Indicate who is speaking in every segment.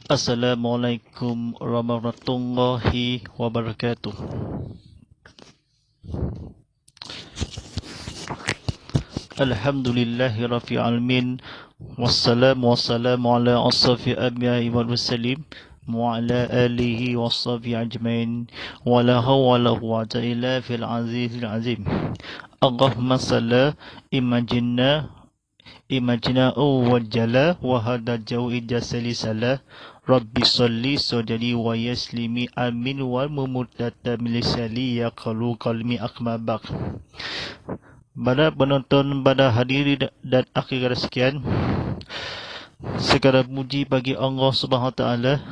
Speaker 1: Assalamualaikum warahmatullahi wabarakatuh. Alhamdulillahi rabbil alamin. Wassalamu ala asrafi anbiya'i wal mursalin wa ala alihi washabihi ajmain. Wa la hawla wa la quwwata illa fil azizil azim. Allahumma salli imajina wajjala wa hada jawi jasali salah. Rabbi salli sodari wa yaslimi amin wal mumutata milisali ya qalu qalmi akmabak. Pada penonton, pada hadiri dan akhir sekian, segala puji bagi Allah Subhanahu Wa Taala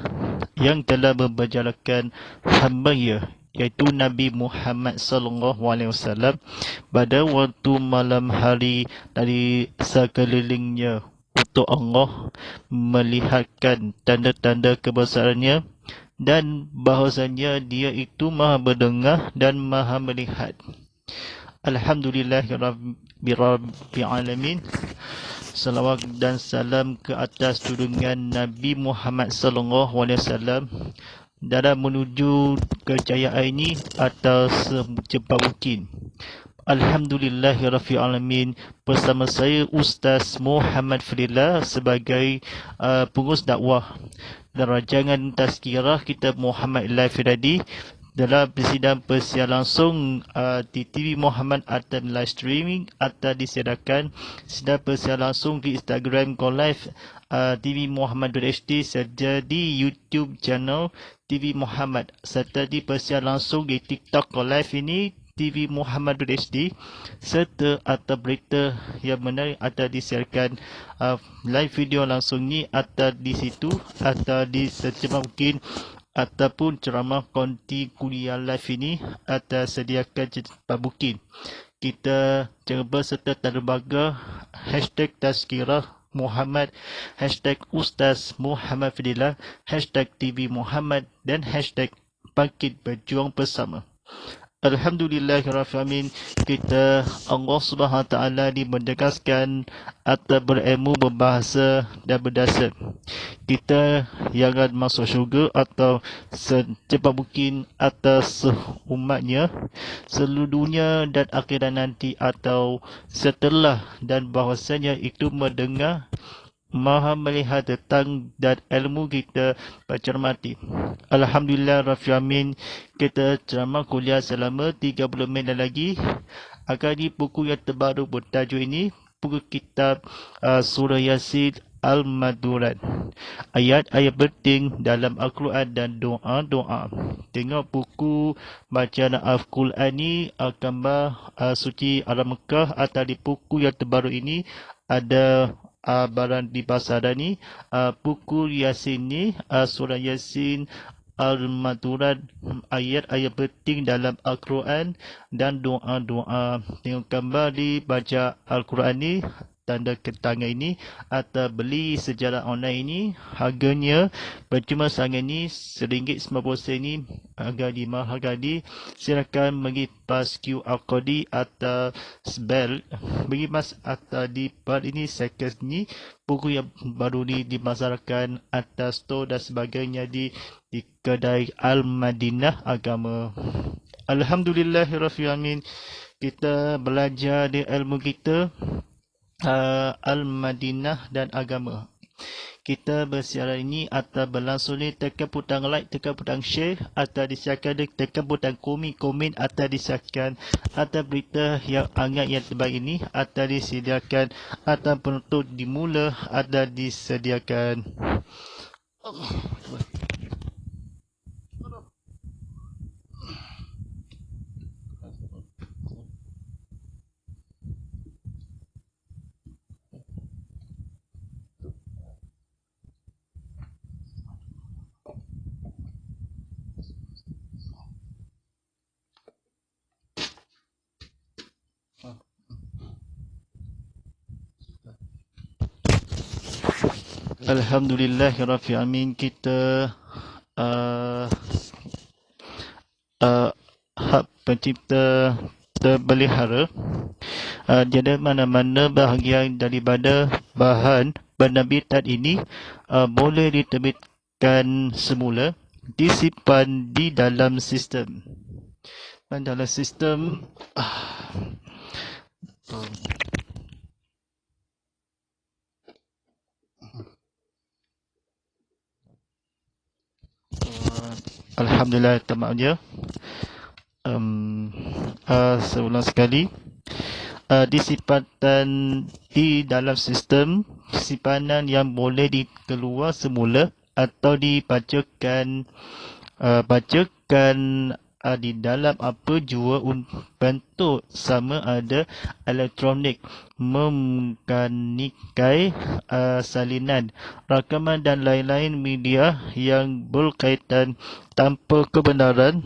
Speaker 1: yang telah memberjalakan hamba-Nya, iaitu Nabi Muhammad sallallahu alaihi wasallam pada waktu malam hari dari sekelilingnya untuk Allah melihatkan tanda-tanda kebesarannya dan bahawasanya Dia itu Maha mendengar dan Maha melihat. Alhamdulillahirabbil alamin. Salawat dan salam ke atas junjungan Nabi Muhammad sallallahu alaihi wasallam dalam menuju kejayaan ini atau secepat mungkin. Alhamdulillahirabbil alamin. Bersama saya Ustaz Muhammad Fadillah sebagai pengurus dakwah dan rancangan tazkirah kitab Muhammad Al-Firadi dalam persiaran langsung di TV Muhammad atau live streaming atau disiarkan sedang persiaran langsung di Instagram Go Live TV Muhammad.HD serta di YouTube channel TV Muhammad serta di persiaran langsung di TikTok Go Live ini TV Muhammad.HD serta atau berita yang menarik atau disiarkan live video langsung ni atau di situ atau di secepat mungkin ataupun ceramah konti kuliah live ini atau sediakan cepat mungkin. Kita cuba serta terlembaga hashtag tazkirah Muhammad, hashtag Ustaz Muhammad Fadillah, hashtag TV Muhammad dan hashtag Bangkit Berjuang Bersama. Alhamdulillahirrahmanirrahim. Kita Allah Subhanahu Wa Taala dimendegaskan atau berilmu, berbahasa dan berdasar. Kita jangan masuk syurga atau secepat mungkin atas umatnya seluruh dunia dan akhirat nanti atau setelah, dan bahawasanya itu mendengar, Maha melihat tentang dan ilmu kita bercermati. Alhamdulillah Rabbil Alamin. Kita ceramah kuliah selama 30 minit lagi akan di buku yang terbaru bertajuk ini, buku kitab Surah Yasin Al-Madurat, ayat-ayat penting dalam Al-Quran dan doa-doa. Tengok buku bacaan Al-Quran ni gambar suci Alam Mekah atau di buku yang terbaru ini ada barang di pasar ni buku Yasin ni surah Yasin Al-Madurat, ayat-ayat penting dalam Al-Quran dan doa-doa. Tengok gambar di baca Al-Quran ni, tanda ketangan ini atau beli secara online ini harganya percuma sangat ni RM1.90 ni, harga di mahal harga di. Silakan bagi pas QR code atau bel bagi mas atau di part ini seconds ni buku yang baru ni dimasarkan atas store dan sebagainya di kedai Al-Madinah Agama. Alhamdulillahirabbil alamin. Kita belajar di ilmu kita Al-Madinah dan agama. Kita bersiaran ini atau berlangsung ni tekan butang like, tekan butang share atau disiarkan, tekan butang komen atau disiarkan atau berita yang hangat yang terbaik ini atau disediakan atau penutup dimula atau disediakan. Alhamdulillahirabbil alamin. Kita hak pencipta terpelihara jadi mana-mana bahagian daripada bahan penerbitan ini boleh diterbit semula disimpan di dalam sistem. Dan dalam sistem Alhamdulillah, tamat je. Seulang sekali. Disimpan di dalam sistem simpanan yang boleh dikeluar semula atau bacakan di dalam apa jua bentuk, sama ada elektronik, mekanikai, salinan, rakaman dan lain-lain media yang berkaitan tanpa kebenaran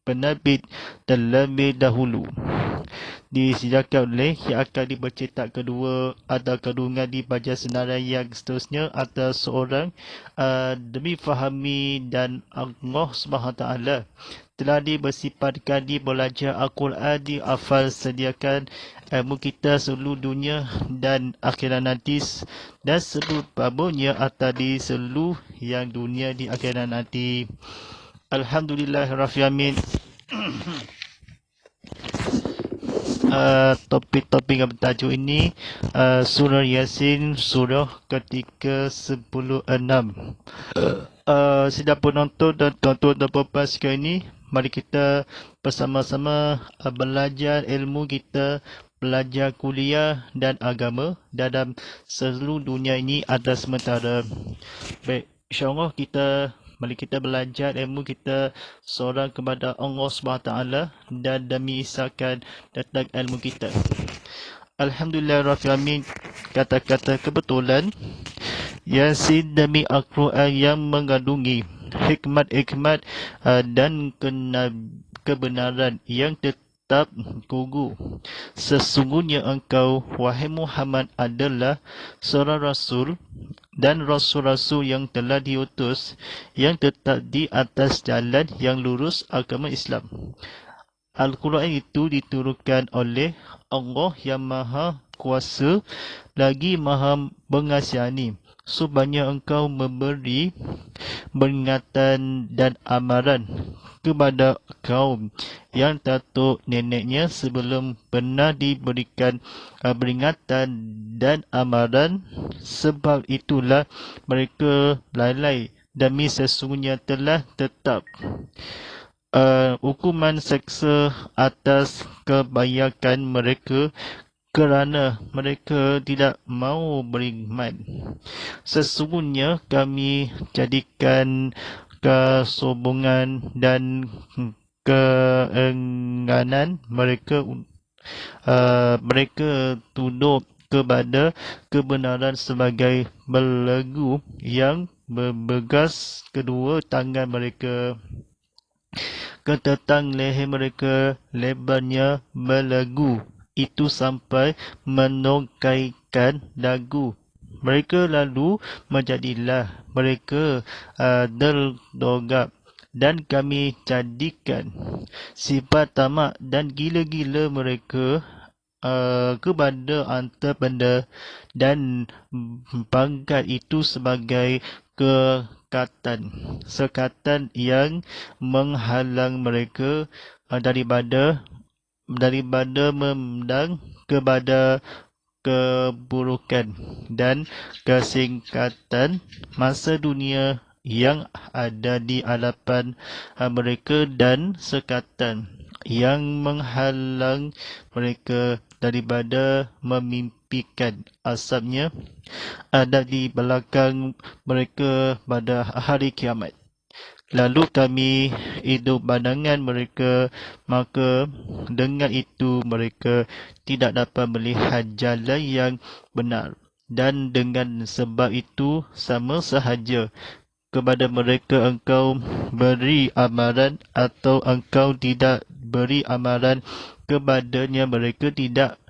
Speaker 1: penerbit terlebih dahulu disediakan oleh yang akan dibercetak kedua atau kandungan dibaca senarai yang seterusnya atau seorang demi fahami dan Allah SWT telah dibersifatkan di belajar Al-Quran dihafal sediakan ilmu kita seluruh dunia dan akhirat nanti dan seluruh babnya atau di seluruh yang dunia di akhirat nanti. Alhamdulillahirrahmanirrahim. Topik-topik yang bertajuk ini Surah Yasin, surah ketika 10:6. Sidang penonton dan tuan-tuan dan puan-puan sekalian ini, mari kita bersama-sama belajar ilmu kita, belajar kuliah dan agama dalam seluruh dunia ini ada sementara. Baik, insyaAllah mari kita belajar ilmu kita seorang kepada Allah SWT dan demi isakan datang ilmu kita. Alhamdulillahirrahmanirrahim. Kata-kata kebetulan Yasin demi Al-Quran yang mengandungi hikmat-hikmat dan kebenaran yang tetap gugur. Sesungguhnya engkau, wahai Muhammad, adalah seorang Rasul dan Rasul-Rasul yang telah diutus yang tetap di atas jalan yang lurus agama Islam. Al-Quran itu diturunkan oleh Allah yang Maha Kuasa lagi Maha Mengasihani. Supaya engkau memberi peringatan dan amaran kepada kaum yang tatuk neneknya sebelum pernah diberikan peringatan dan amaran. Sebab itulah mereka lalai demi sesungguhnya telah tetap hukuman seksa atas kebanyakan mereka kerana mereka tidak mau beriman. Sesungguhnya kami jadikan kesombongan dan keengganan mereka tunduk kepada kebenaran sebagai belenggu yang berbegas kedua tangan mereka ke tetang leher mereka, lebarnya belenggu itu sampai menongkaikan dagu. Mereka lalu menjadilah mereka terdogap dan kami jadikan sifat tamak dan gila-gila mereka kepada harta benda dan pangkat itu sebagai sekatan yang menghalang mereka daripada memandang kepada keburukan dan kesingkatan masa dunia yang ada di hadapan mereka dan sekatan yang menghalang mereka daripada memimpikan asapnya ada di belakang mereka pada hari kiamat. Lalu kami hidup pandangan mereka, maka dengan itu mereka tidak dapat melihat jalan yang benar. Dan dengan sebab itu sama sahaja kepada mereka engkau beri amaran atau engkau tidak beri amaran kepadanya, mereka tidak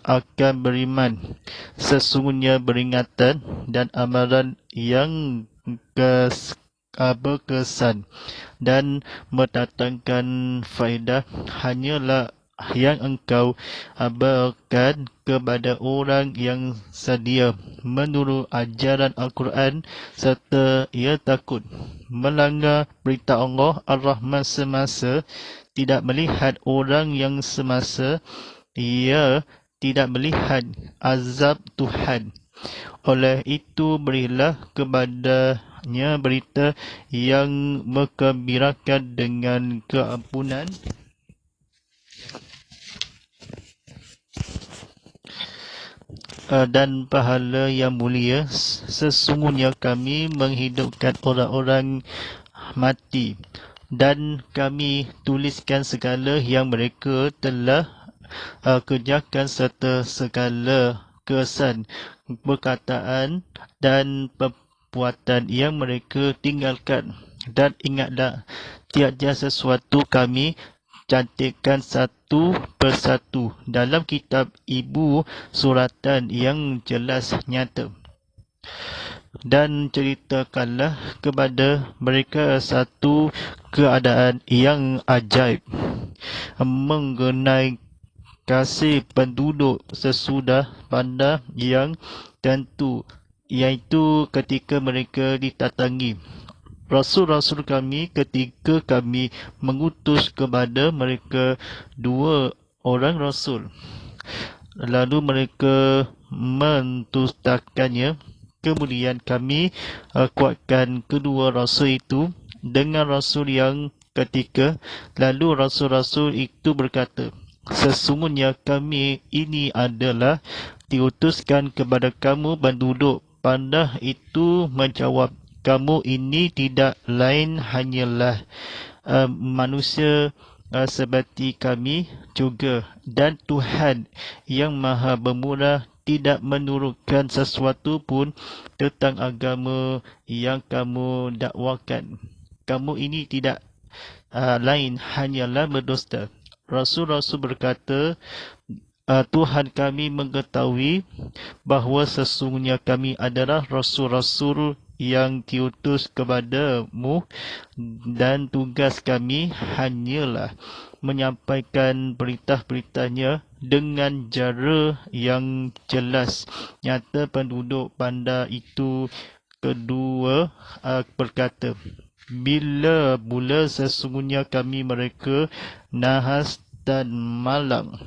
Speaker 1: akan beriman. Sesungguhnya peringatan dan amaran yang berkesan dan mendatangkan faedah hanyalah yang engkau berikan kepada orang yang sedia menurut ajaran Al-Quran serta ia takut melanggar berita Allah Ar-Rahman semasa tidak melihat orang yang semasa ia tidak melihat azab Tuhan. Oleh itu berilah kepadanya berita yang menggembirakan dengan keampunan dan pahala yang mulia. Sesungguhnya kami menghidupkan orang-orang mati dan kami tuliskan segala yang mereka telah kerjakan serta segala kesan, perkataan dan perbuatan yang mereka tinggalkan. Dan ingatlah, tiada sesuatu kami cantikkan satu persatu dalam kitab ibu suratan yang jelas nyata. Dan ceritakanlah kepada mereka satu keadaan yang ajaib mengenai kasih penduduk sesudah pada yang tentu, iaitu ketika mereka ditatangi Rasul-Rasul kami ketika kami mengutus kepada mereka 2 orang Rasul. Lalu mereka mendustakannya. Kemudian kami kuatkan kedua Rasul itu dengan Rasul yang ketiga. Lalu Rasul-Rasul itu berkata, sesungguhnya kami ini adalah diutuskan kepada kamu penduduk. Pandah itu menjawab, kamu ini tidak lain hanyalah manusia seperti kami juga, dan Tuhan yang Maha Pemurah tidak menurunkan sesuatu pun tentang agama yang kamu dakwakan. Kamu ini tidak lain hanyalah berdusta. Rasul-Rasul berkata, Tuhan kami mengetahui bahawa sesungguhnya kami adalah Rasul-Rasul yang diutus kepadamu dan tugas kami hanyalah menyampaikan berita-beritanya dengan cara yang jelas. Nyata penduduk bandar itu kedua berkata, bila mula sesungguhnya kami mereka nahas dan malang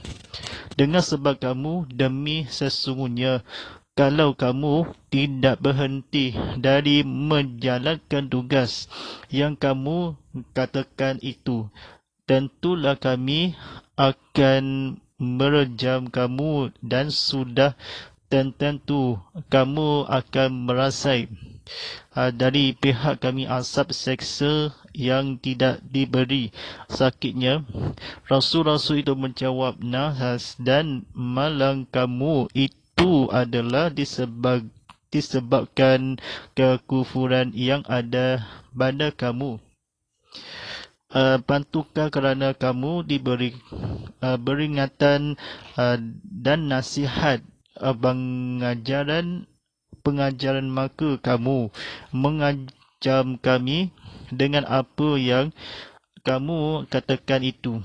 Speaker 1: dengan sebab kamu, demi sesungguhnya kalau kamu tidak berhenti dari menjalankan tugas yang kamu katakan itu, tentulah kami akan merejam kamu dan sudah tentu kamu akan merasai dari pihak kami azab seksa yang tidak diberi sakitnya. Rasul-Rasul itu menjawab, nahas dan malang kamu itu adalah disebabkan kekufuran yang ada pada kamu. Pantukah kerana kamu diberi peringatan dan nasihat pengajaran maka kamu mengajam kami dengan apa yang kamu katakan itu.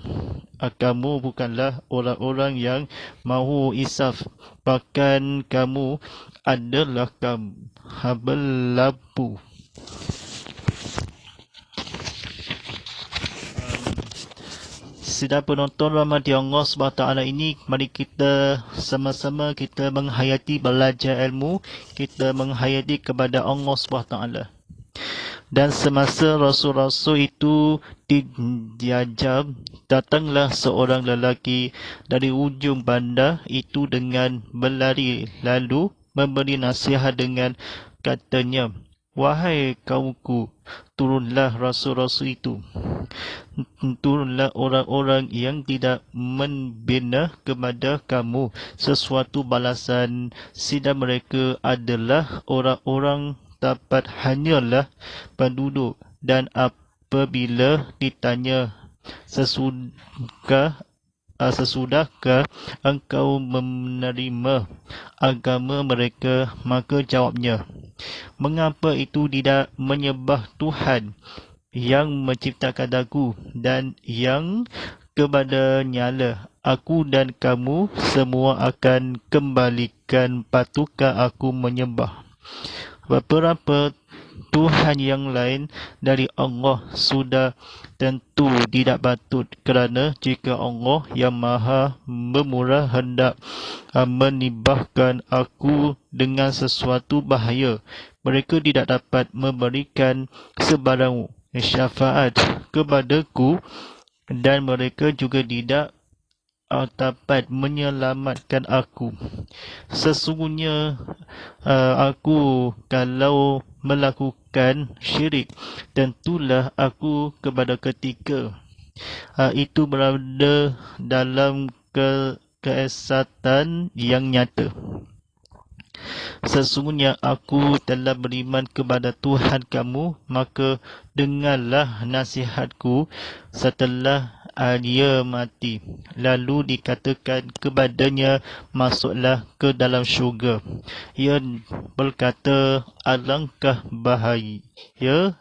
Speaker 1: Kamu bukanlah orang-orang yang mahu insaf, bahkan kamu adalah berlaku. Sedang penonton rahmati Allah SWT ini, mari kita sama-sama kita menghayati belajar ilmu, kita menghayati kepada Allah SWT. Dan semasa Rasul-Rasul itu diajar, datanglah seorang lelaki dari ujung bandar itu dengan berlari lalu memberi nasihat dengan katanya, wahai kaumku, turunlah Rasul-Rasul itu. Turunlah orang-orang yang tidak membina kepada kamu sesuatu balasan, sedang mereka adalah orang-orang dapat hanyalah penduduk. Dan apabila ditanya sesudahkah engkau menerima agama mereka, maka jawabnya, mengapa itu tidak menyembah Tuhan yang menciptakan aku dan yang kepada nyala. Aku dan kamu semua akan kembalikan, patukah aku menyembah beberapa Tuhan yang lain dari Allah? Sudah tentu tidak patut, kerana jika Allah yang Maha Pemurah hendak menibahkan aku dengan sesuatu bahaya, mereka tidak dapat memberikan sebarang syafaat kepadaku, dan mereka juga tidak dapat menyelamatkan aku. Sesungguhnya aku kalau melakukan syirik, tentulah aku kepada ketika itu berada dalam keesatan yang nyata. Sesungguhnya aku telah beriman kepada Tuhan kamu, maka dengarlah nasihatku. Setelah dia mati, lalu dikatakan kepadanya, masuklah ke dalam syurga. Ia berkata, alangkah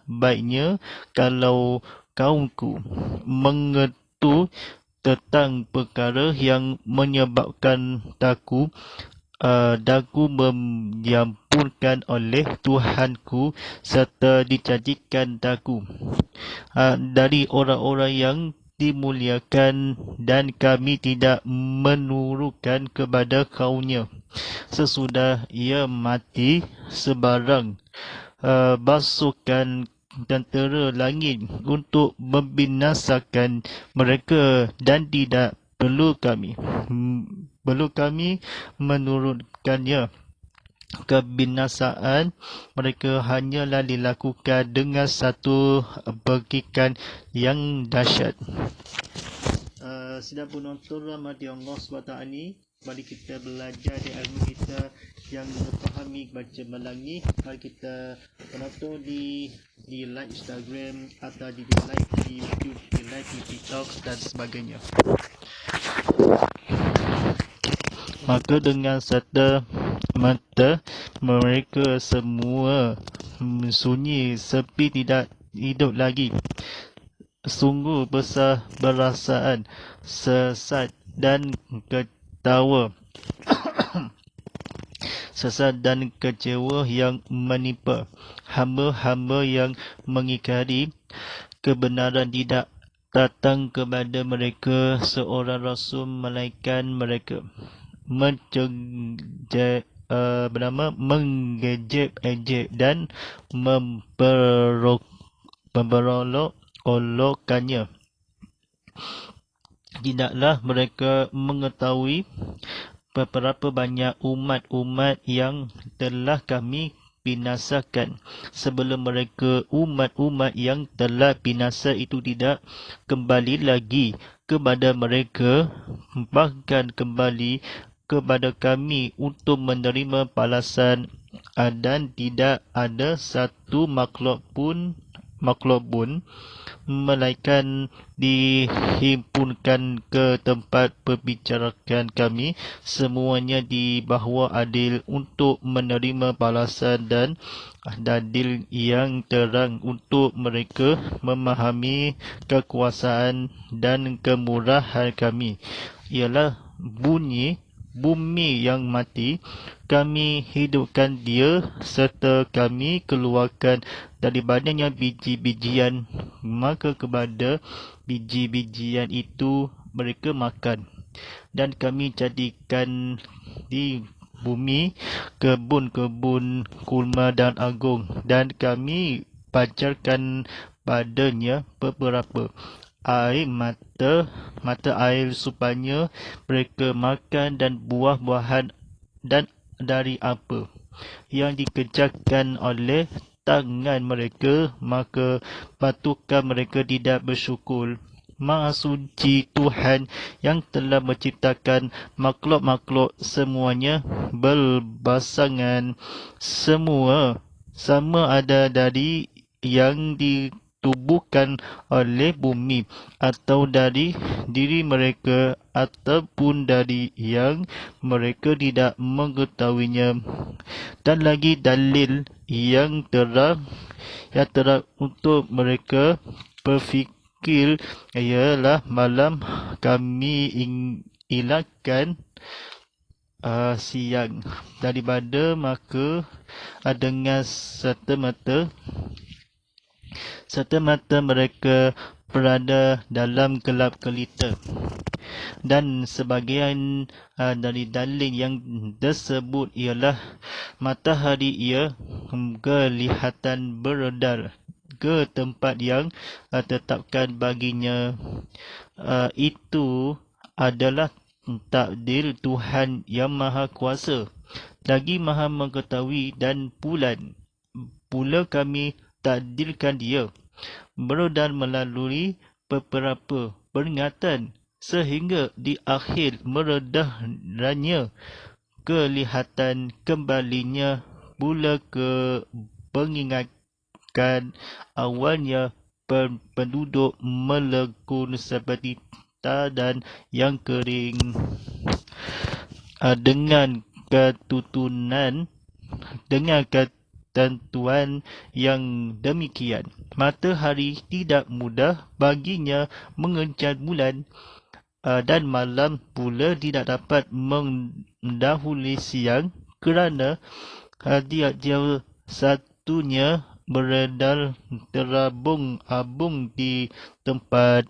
Speaker 1: baiknya kalau kaumku mengetahui tentang perkara yang menyebabkan daku diampunkan oleh Tuhanku, serta dijanjikan daku dari orang-orang yang dimuliakan, dan kami tidak menurunkan kepada kaumnya sesudah ia mati sebarang basukan tentera langit untuk membinasakan mereka, dan tidak perlu kami menurunkannya. Kebinasaan mereka hanyalah dilakukan dengan satu berikan yang dahsyat. Sidang penonton rahmati Allah SWT ni, mari kita belajar di ilmu kita yang memahami baca melangi. Mari kita penonton di like Instagram, atau di like di YouTube, di like di TikTok dan sebagainya. Maka dengan serta mata mereka semua sunyi, sepi, tidak hidup lagi. Sungguh besar perasaan sesat dan ketawa sesat dan kecewa yang menimpa hamba-hamba yang mengingkari kebenaran. Tidak datang kepada mereka seorang rasul, melainkan mereka mengejek-ejek dan memperolok-olokkannya. Tidaklah mereka mengetahui beberapa banyak umat-umat yang telah kami binasakan sebelum mereka. Umat-umat yang telah binasa itu tidak kembali lagi kepada mereka, bahkan kembali kepada kami untuk menerima balasan, dan tidak ada satu makhluk pun melainkan dihimpunkan ke tempat perbicarakan kami, semuanya di bawah adil untuk menerima balasan dan dalil yang terang untuk mereka memahami kekuasaan dan kemurahan kami. Ialah bumi yang mati, kami hidupkan dia, serta kami keluarkan daripadanya biji-bijian, maka kepada biji-bijian itu mereka makan. Dan kami jadikan di bumi kebun-kebun kurma dan agung, dan kami pancarkan padanya beberapa air mata air supaya mereka makan, dan buah-buahan, dan dari apa yang dikerjakan oleh tangan mereka, maka patutkah mereka tidak bersyukur? Maha suci Tuhan yang telah menciptakan makhluk-makhluk semuanya berpasangan, semua sama ada dari yang ditubuhkan oleh bumi, atau dari diri mereka, ataupun dari yang mereka tidak mengetahuinya. Dan lagi dalil yang terang untuk mereka wakil ialah malam kami ilahkan siang daripada maka dengan serta-merta mereka berada dalam gelap gelita. Dan sebahagian dari dalil yang tersebut ialah matahari ia kelihatan beredar ke tempat yang tetapkan baginya. Itu adalah takdir Tuhan yang Maha Kuasa lagi Maha Mengetahui. Dan pula kami takdirkan dia beredar melalui beberapa peringatan sehingga di akhir meredahnya kelihatan kembalinya pula ke pengingatkan awalnya penduduk melekun seperti dan yang kering. Dengan ketentuan yang demikian, matahari tidak mudah baginya mengejar bulan, dan malam pula tidak dapat mendahului siang kerana tiap-tiap satunya beredar terabung-abung di tempat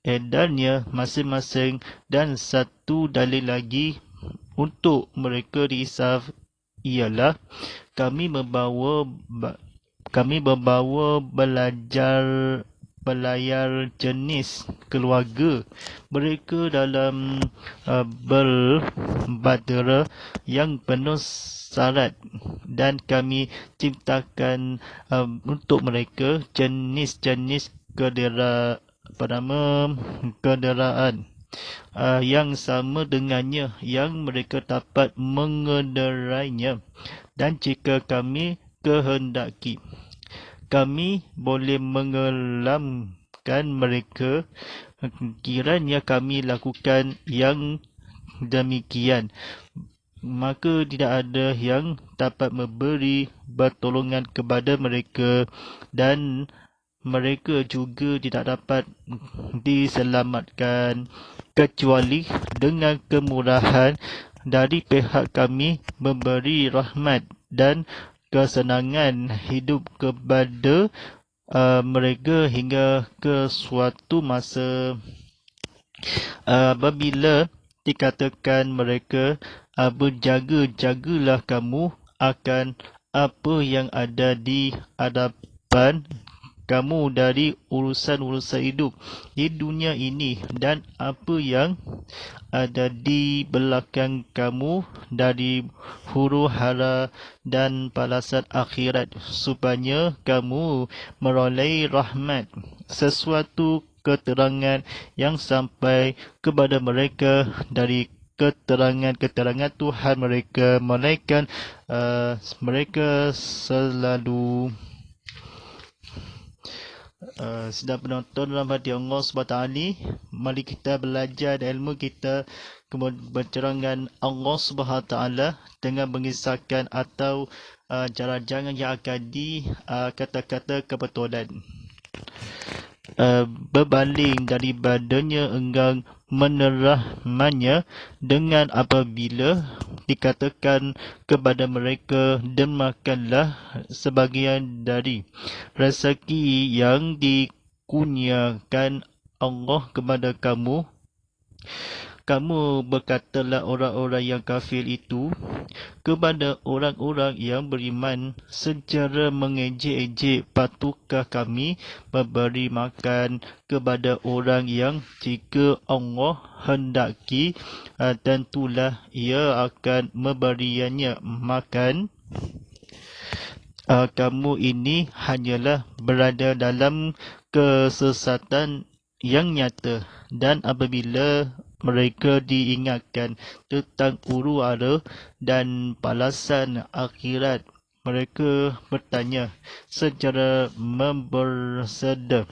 Speaker 1: edarnya masing-masing. Dan satu dalil lagi untuk mereka dihisab ialah kami membawa belayar jenis keluarga mereka dalam berbadera yang penuh syarat, dan kami ciptakan untuk mereka jenis-jenis kenderaan yang sama dengannya yang mereka dapat mengendarainya. Dan jika kami kehendaki, kami boleh mengelamkan mereka. Kiranya kami lakukan yang demikian, maka tidak ada yang dapat memberi pertolongan kepada mereka, dan mereka juga tidak dapat diselamatkan kecuali dengan kemurahan dari pihak kami memberi rahmat dan kesenangan hidup kepada mereka hingga ke suatu masa apabila dikatakan mereka berjaga-jagalah kamu akan apa yang ada di hadapan kamu dari urusan-urusan hidup di dunia ini dan apa yang ada di belakang kamu dari huru-hara dan balasan akhirat, supaya kamu meroleh rahmat, sesuatu keterangan yang sampai kepada mereka dari keterangan-keterangan Tuhan mereka, melainkan mereka selalu sedang penonton dalam hati Allah SWT. Mari kita belajar ilmu kita, kemudian bercerangan Allah SWT dengan mengisahkan atau jalan-jalan yang akan di kata-kata kebetulan. Berbanding daripadanya enggan menerahmannya dengan apabila dikatakan kepada mereka, dan makanlah sebagian dari rezeki yang dikurniakan Allah kepada kamu. Kamu berkatalah orang-orang yang kafir itu kepada orang-orang yang beriman secara mengejek-ejek, patukah kami memberi makan kepada orang yang jika Allah hendaki tentulah ia akan memberiannya makan? Kamu ini hanyalah berada dalam kesesatan yang nyata. Dan apabila mereka diingatkan tentang huru-hara dan balasan akhirat, mereka bertanya secara membersedar,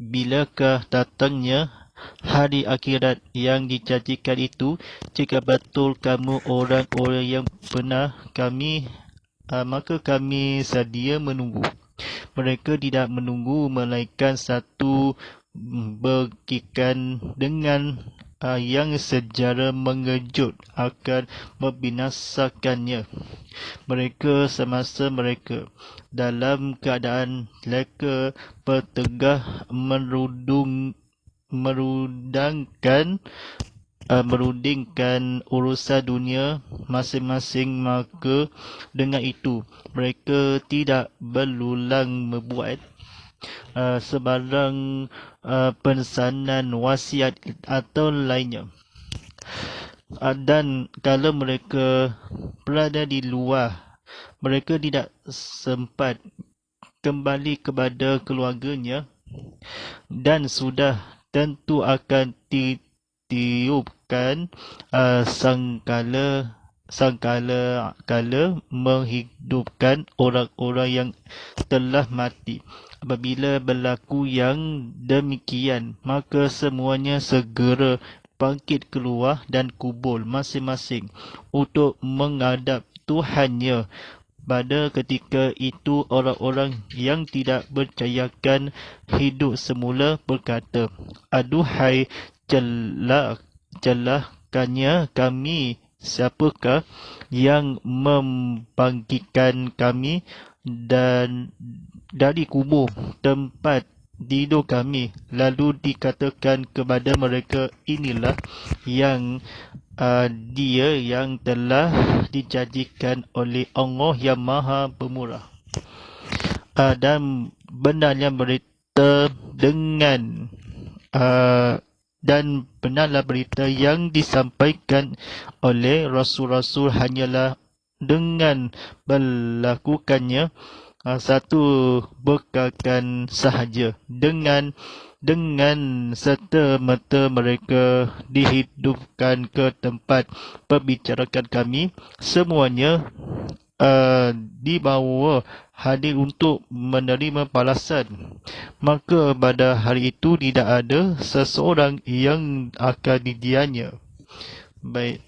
Speaker 1: bilakah datangnya hari akhirat yang dijanjikan itu? Jika betul kamu orang-orang yang benar, maka kami sedia menunggu. Mereka tidak menunggu melainkan satu berkikan dengan yang secara mengejut akan membinasakannya. Mereka semasa mereka dalam keadaan leka bertegah merundingkan urusan dunia masing-masing, maka dengan itu mereka tidak berulang membuat sebarang pesanan wasiat atau lainnya. Dan kalau mereka berada di luar, mereka tidak sempat kembali kepada keluarganya dan sudah tentu akan ditiupkan sangkala menghidupkan orang-orang yang telah mati. Apabila berlaku yang demikian, maka semuanya segera bangkit keluar dan kubur masing-masing untuk menghadap Tuhannya. Pada ketika itu orang-orang yang tidak percayakan hidup semula berkata, "Aduhai celahkannya kami, siapakah yang membangkitkan kami dan dari kubur tempat tidur kami?" Lalu dikatakan kepada mereka, "Inilah yang dia yang telah dijadikan oleh Allah yang Maha Pemurah." Dan benarnya berita dengan dan benarlah berita yang disampaikan oleh Rasul-Rasul hanyalah dengan melakukannya satu bekakan sahaja. Dengan serta-merta mereka dihidupkan ke tempat pembicarakan kami, semuanya dibawa hadir untuk menerima balasan. Maka pada hari itu tidak ada seseorang yang akan didianya. Baik.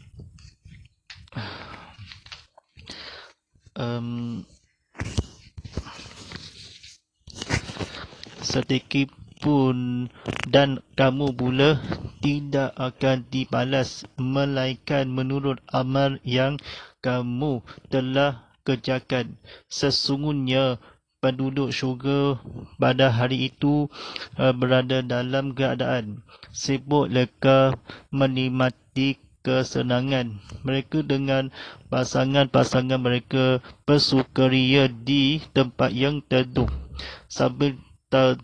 Speaker 1: Sedikit pun dan kamu pula tidak akan dibalas melainkan menurut amal yang kamu telah kerjakan. Sesungguhnya penduduk syurga pada hari itu berada dalam keadaan sibuk leka menikmati kesenangan mereka dengan pasangan-pasangan mereka bersukaria di tempat yang teduh sambil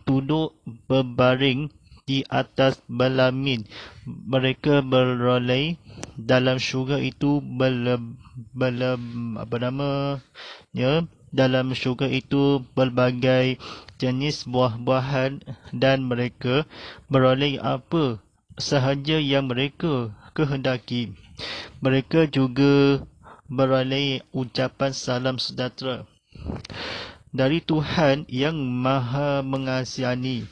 Speaker 1: duduk berbaring di atas belamin. Mereka beroleh dalam syurga itu dalam syurga itu berbagai jenis buah-buahan dan mereka beroleh apa sahaja yang mereka kehendaki. Mereka juga beroleh ucapan salam sejahtera dari Tuhan yang Maha Mengasihani.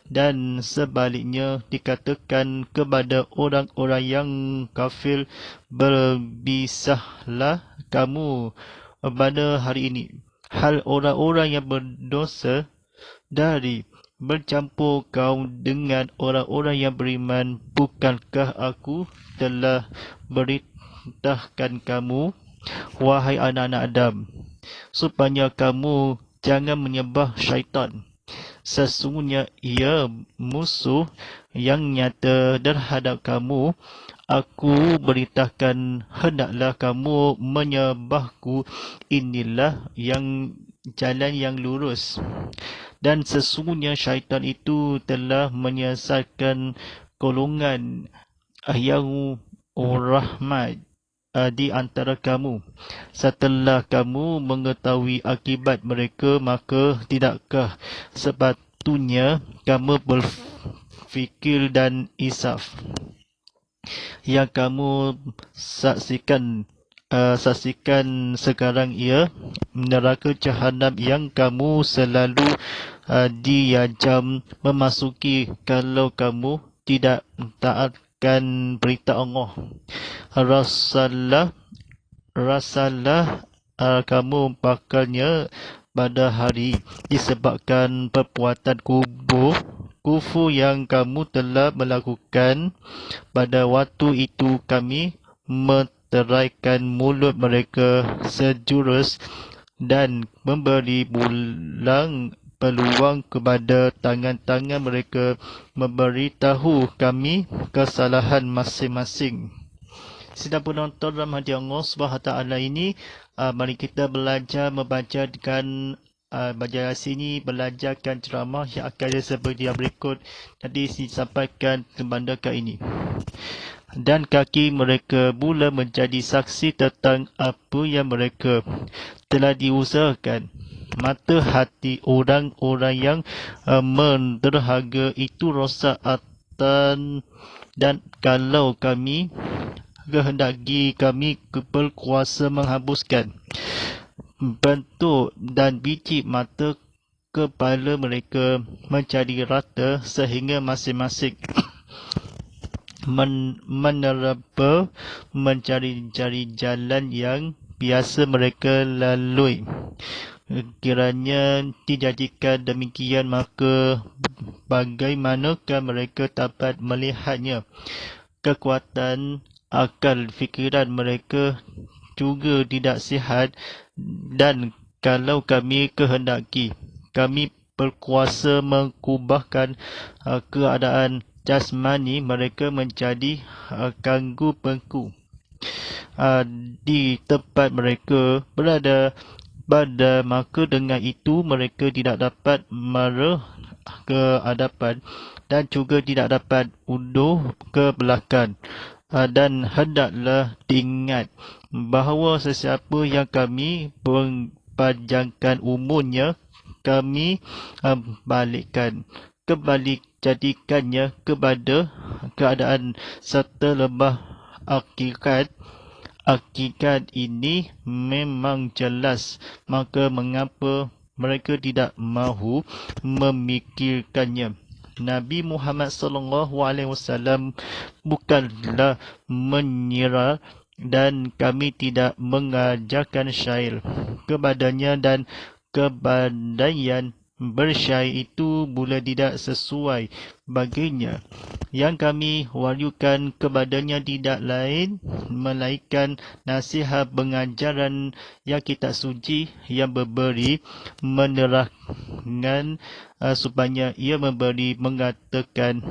Speaker 1: Dan sebaliknya dikatakan kepada orang-orang yang kafir, "Berbisahlah kamu pada hari ini, hal orang-orang yang berdosa dari bercampur kaum dengan orang-orang yang beriman. Bukankah aku telah berintahkan kamu, wahai anak-anak Adam, supaya kamu jangan menyembah syaitan? Sesungguhnya ia musuh yang nyata terhadap kamu. Aku berintahkan hendaklah kamu menyembahku. Inilah yang jalan yang lurus. Dan sesungguhnya syaitan itu telah menyesatkan golongan yang rahmat di antara kamu. Setelah kamu mengetahui akibat mereka, maka tidakkah sepatutnya kamu berfikir dan insaf? Yang kamu saksikan sekarang ia neraka jahanam yang kamu selalu diajam memasuki kalau kamu tidak taatkan berita Allah. Rasalah kamu bakalnya pada hari disebabkan perbuatan kufur yang kamu telah melakukan. Pada waktu itu kami menteraikan mulut mereka sejurus dan memberi bulang peluang kepada tangan-tangan mereka memberitahu kami kesalahan masing-masing. Sidang penonton rahmati Allah SWT ini, mari kita belajar membaca dengan baca sini, belajarkan ceramah yang akan seperti yang berikut tadi disampaikan kepada ini. Dan kaki mereka mula menjadi saksi tentang apa yang mereka telah diusahakan. Mata hati orang-orang yang menderhaga itu rosak dan kalau kami kehendaki kami berkuasa menghapuskan bentuk dan biji mata kepala mereka menjadi rata sehingga masing-masing meneraba mencari-cari jalan yang biasa mereka lalui. Kiranya dijadikan demikian, maka bagaimanakah mereka dapat melihatnya? Kekuatan akal fikiran mereka juga tidak sihat, dan kalau kami kehendaki, kami berkuasa mengubahkan keadaan jasmani mereka menjadi kanggu bengku di tempat mereka berada. Maka dengan itu mereka tidak dapat marah ke hadapan dan juga tidak dapat undur ke belakang. Dan hendaklah diingat bahawa sesiapa yang kami panjangkan umurnya, kami balikkan kembali jadikannya kepada keadaan serta lemah hakikat ini memang jelas, maka mengapa mereka tidak mahu memikirkannya? Nabi Muhammad SAW bukanlah menyira, dan kami tidak mengajarkan syair kepadanya, dan kebandaian bersyair itu mula tidak sesuai baginya. Yang kami wahyukan kepadanya tidak lain melainkan nasihat pengajaran yang kitab suci yang memberi menerangkan supaya ia memberi mengatakan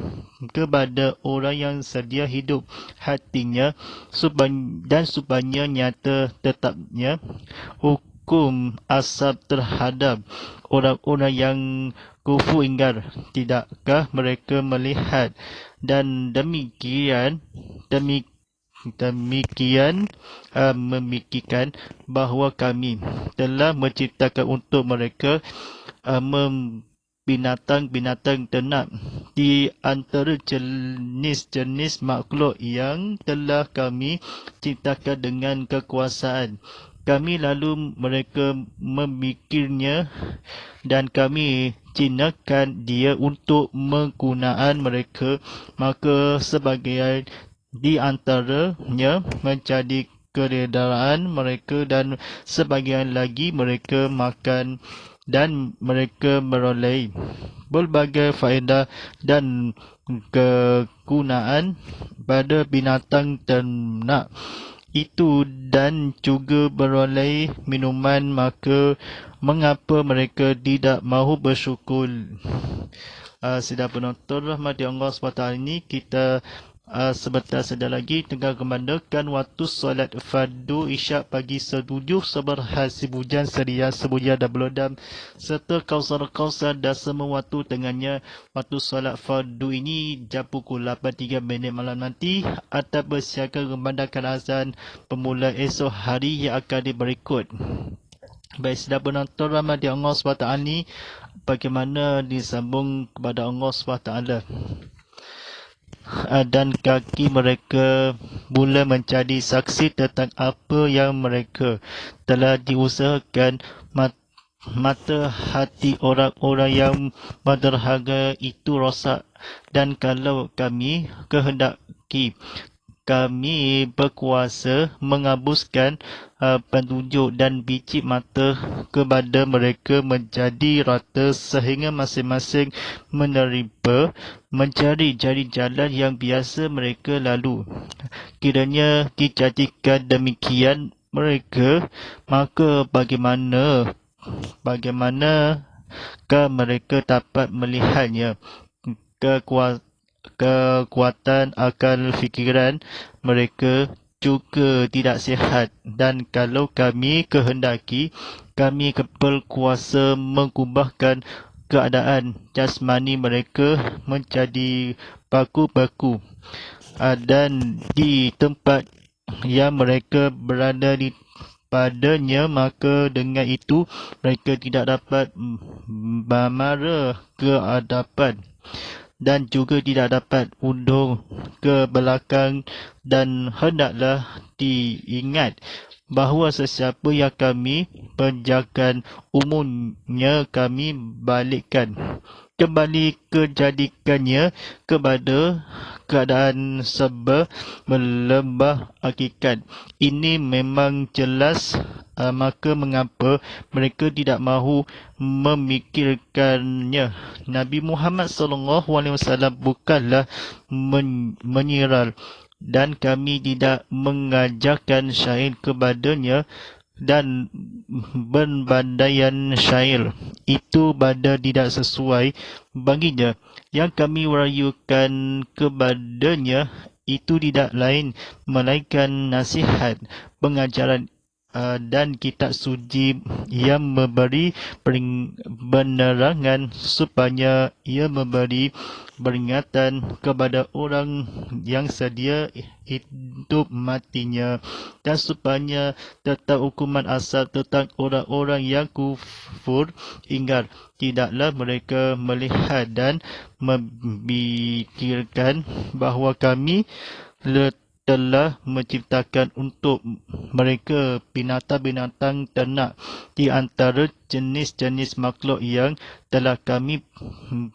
Speaker 1: kepada orang yang sedia hidup hatinya dan supaya nyata tetapnya hukum asap terhadap orang-orang yang kufur ingkar. Tidakkah mereka melihat dan demikian memikirkan bahawa kami telah menciptakan untuk mereka binatang-binatang ternak di antara jenis-jenis makhluk yang telah kami ciptakan dengan kekuasaan kami, lalu mereka memikirnya dan kami jinakan dia untuk penggunaan mereka, maka sebagian di antaranya menjadi keredaraan mereka dan sebagian lagi mereka makan dan mereka meroleh berbagai faedah dan kegunaan pada binatang ternak itu dan juga beroleh minuman, maka mengapa mereka tidak mahu bersyukur? Sidang penonton rahmati Allah SWT ini, kita sebentar saja lagi tengah kemandakan waktu solat fardu isyak pagi setuju seberhasil hujan seria sebuja dan belodam serta kausar dan semua waktu tengahnya. Waktu solat fardu ini jam pukul 8.03 malam nanti atau bersiaga kemandakan azan pemula esok hari yang akan berikut. Baik, sedang penonton rahmati Allah SWT ini, bagaimana disambung kepada Allah SWT. Dan kaki mereka mula menjadi saksi tentang apa yang mereka telah diusahakan. Mata hati orang-orang yang berderhaga itu rosak, dan kalau kami kehendaki kami berkuasa menghapuskan petunjuk dan biji mata kepada mereka menjadi rata sehingga masing-masing mencari jalan yang biasa mereka lalu. Kiranya dijadikan demikian mereka, maka bagaimanakah mereka dapat melihatnya? Kekuatan akal fikiran mereka juga tidak sihat, dan kalau kami kehendaki, kami berkuasa mengubahkan keadaan jasmani mereka menjadi baku-baku, dan di tempat yang mereka berada di padanya, maka dengan itu mereka tidak dapat marah ke hadapan dan juga tidak dapat undur ke belakang. Dan hendaklah diingat bahawa sesiapa yang kami penjakan umumnya kami kembali kejadikannya kepada keadaan serba melembah hakikat. Ini memang jelas, maka mengapa mereka tidak mahu memikirkannya? Nabi Muhammad SAW bukanlah menyiral, dan kami tidak mengajarkan syair kepadanya, dan berbandaian syair itu pada tidak sesuai baginya. Yang kami rayukan kepadanya itu tidak lain melainkan nasihat, pengajaran dan kitab suci yang memberi penerangan, supaya ia memberi peringatan kepada orang yang sedia hidup matinya, dan supaya tetap hukuman asal tentang orang-orang yang kufur. Ingat, tidaklah mereka melihat dan memikirkan bahawa kami telah menciptakan untuk mereka binatang-binatang ternak di antara jenis-jenis makhluk yang telah kami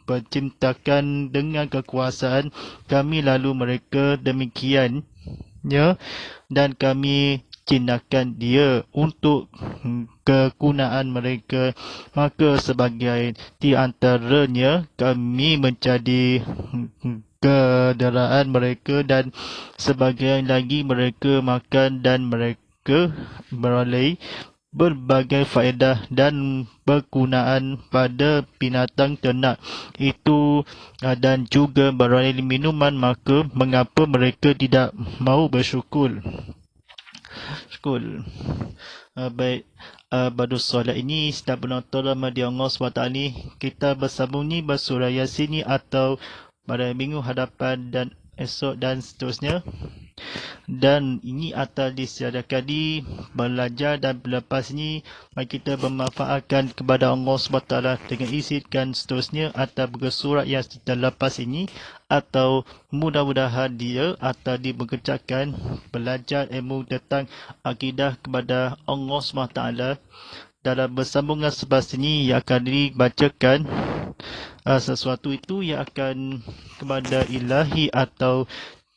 Speaker 1: penciptakan dengan kekuasaan kami, lalu mereka demikiannya, dan kami cinakan dia untuk kegunaan mereka. Maka sebagian di antaranya kami menjadi kenderaan mereka, dan sebagian lagi mereka makan, dan mereka beroleh berbagai faedah dan kegunaan pada binatang ternak itu, dan juga beroleh minuman. Maka mengapa mereka tidak mahu bersyukur? Baik, pada soalan ini sedang penonton rahmati Allah SWT ni, kita bersambung ni bersurah Yasin ni atau pada minggu hadapan dan esok dan seterusnya. Dan ini atas disiadakan di belajar dan lepas ini, mari kita bermanfaatkan kepada Allah SWT dengan isikan seterusnya atas bersurat yang kita lepas ini, atau mudah-mudahan dia atau dibekerjakan belajar ilmu tentang akidah kepada Allah SWT. Dalam bersambungan selepas ini yang akan dibacakan sesuatu itu yang akan kepada ilahi atau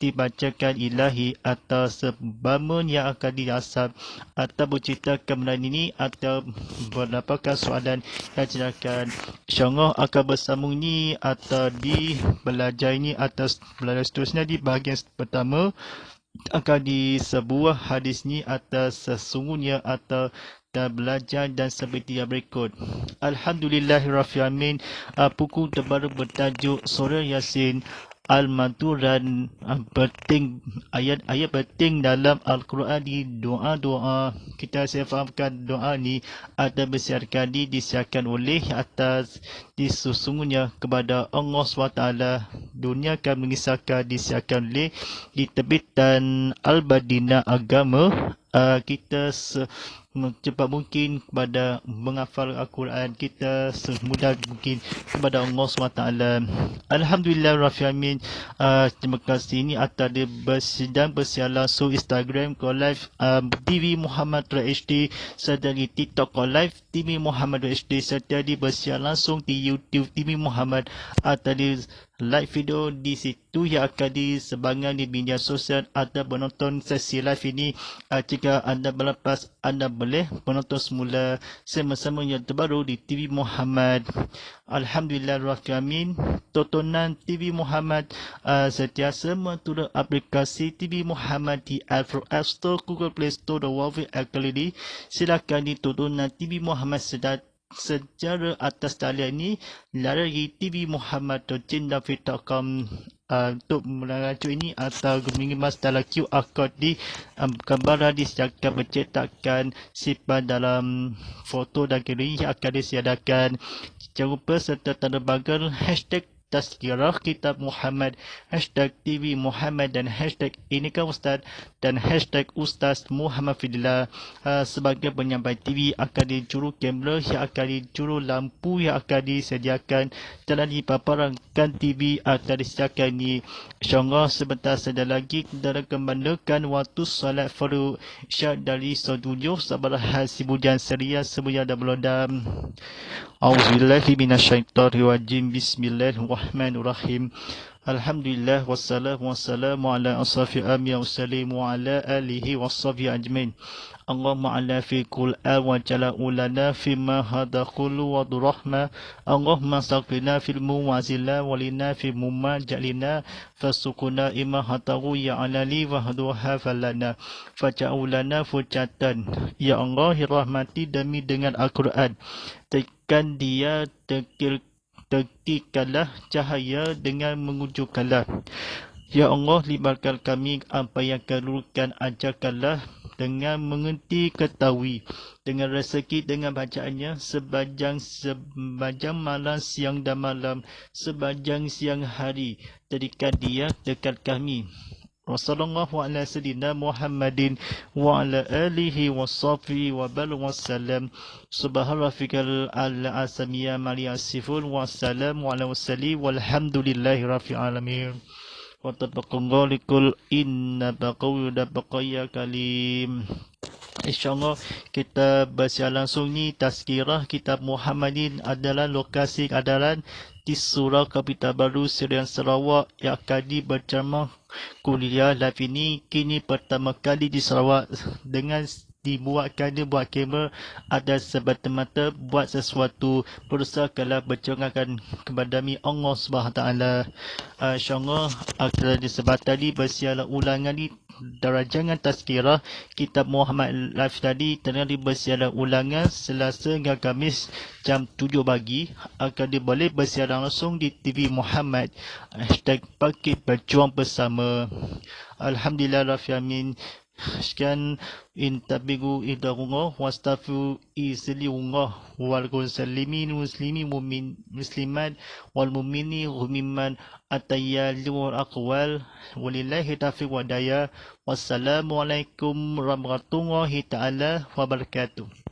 Speaker 1: dibacakan ilahi atau sebamun yang akan diasap atau bercerita kemenangan ini atau mendapatkan soalan yang silakan insyaAllah akan bersambung ini atau di belajar ini atau belajar seterusnya. Di bahagian pertama akan di sebuah hadis ni atas sesungguhnya atau dan belajar dan seperti yang berikut. Alhamdulillahirrahmanirrahim. Buku terbaru bertajuk Surah Yasin Al-Maduran, penting ayat-ayat penting dalam Al-Quran di doa-doa. Kita saya fahamkan doa ni ada besar kali disiarkan oleh atas sesungguhnya kepada Allah SWT. Dunia akan mengisahkan disiarkan oleh di terbitan Al-Badina Agama. Kita secepat mungkin kepada menghafal Al-Quran kita semudah mungkin kepada Allah SWT. Alhamdulillahirrahmanirrahim. Terima kasih ini atas sedang bersiar langsung Instagram Ko Live TV Muhammad HD, serta di TikTok Ko Live TV Muhammad HD, serta di bersiar langsung di YouTube TV Muhammad, atau di like video di situ yang akan disebarkan di media sosial atau menonton sesi live ini. Jika anda berlepas, anda boleh menonton semula sama-sama yang terbaru di TV Muhammad. Alhamdulillahirrahmanirrahim. Tontonan TV Muhammad sentiasa menturut aplikasi TV Muhammad di App Store, Google Play Store dan Huawei Academy. Silakan ditonton TV Muhammad secara atas talian ini layari tvmuhammad.jindafi.com untuk merajuk ini atau mengimas dalam QR code di gambar disediakan bercetakkan simpan dalam foto dan galeri yang akan disediakan. Jangan lupa serta tanda bangga hashtag Tazkirah Kitab Muhammad, hashtag TV Muhammad dan hashtag Inikah Ustaz dan hashtag Ustaz Muhammad Fidillah. Sebagai penyampai TV akan dijuru kamera yang akan dijuru lampu yang akan disediakan dalam di paparankan TV akan disediakan ini. InsyaAllah sebentar saja lagi kita akan memandangkan waktu solat fardu isyak dari studio Sabara Hasibujan Seria Sebuya dan Belodam. Auzubillahi minasyaitonirrajim. Bismillahirrahmanirrahim. Alhamdulillah wassalamu ala asrafil anbiya wassalim wa ala alihi wassabi ajmain. Allahumma ala fi kul wa jala ulana fima hada qulu wa durahma. Allahumma saqina fil muwazila walina fi mumma jalina fasukuna ima hatahu ya alali wa haduha falana faja'ulana fujatan. Ya Allah, rahmati demi dengan Al-Quran, tekan dia, tekikanlah cahaya dengan mengujukanlah. Ya Allah, libatkan kami apa yang keluarkan, ajarkanlah dengan mengerti ketahui, dengan rezeki dengan bacaannya sebajang malam siang dan malam, sebajang siang hari, jadikan dia dekat kami. Wassallallahu ala sayyidina Muhammadin wa ala alihi wa sahbihi wa sallam. Subhana rabbikal a'la mali asifun wa salamu ala mursalin walhamdulillahi rabbil alamin. Wa tabaqallahu likul inna baqaw da baqaya kalim. InsyaAllah kita bersiar langsung ni Tazkirah Kitab Muhammadin adalah lokasi keadalan di Surau Kapital Baru Serian Sarawak yang akan berceramah kuliah live ini kini pertama kali di Sarawak dengan dibuatkannya buat kamera ada semata-mata buat sesuatu berusahakanlah bercerahkan kepada Allah SWT. InsyaAllah akan disebut tadi bersiarlah ulangan ni Darajangan Tazkirah Kitab Muhammad live tadi tengah bersiaran ulangan Selasa hingga Khamis jam 7 pagi. Akan boleh bersiaran langsung di TV Muhammad. Hashtag Bangkit Berjuang Bersama. Alhamdulillah Rabbil Alamin. Sekian intabigu idahullah wastafu izliullah wal muslimin muslimat wal mu'mini mimman atayyalul aqwal walillahi taufiq wa hidayah. Wassalamualaikum warahmatullahi taala wabarakatuh.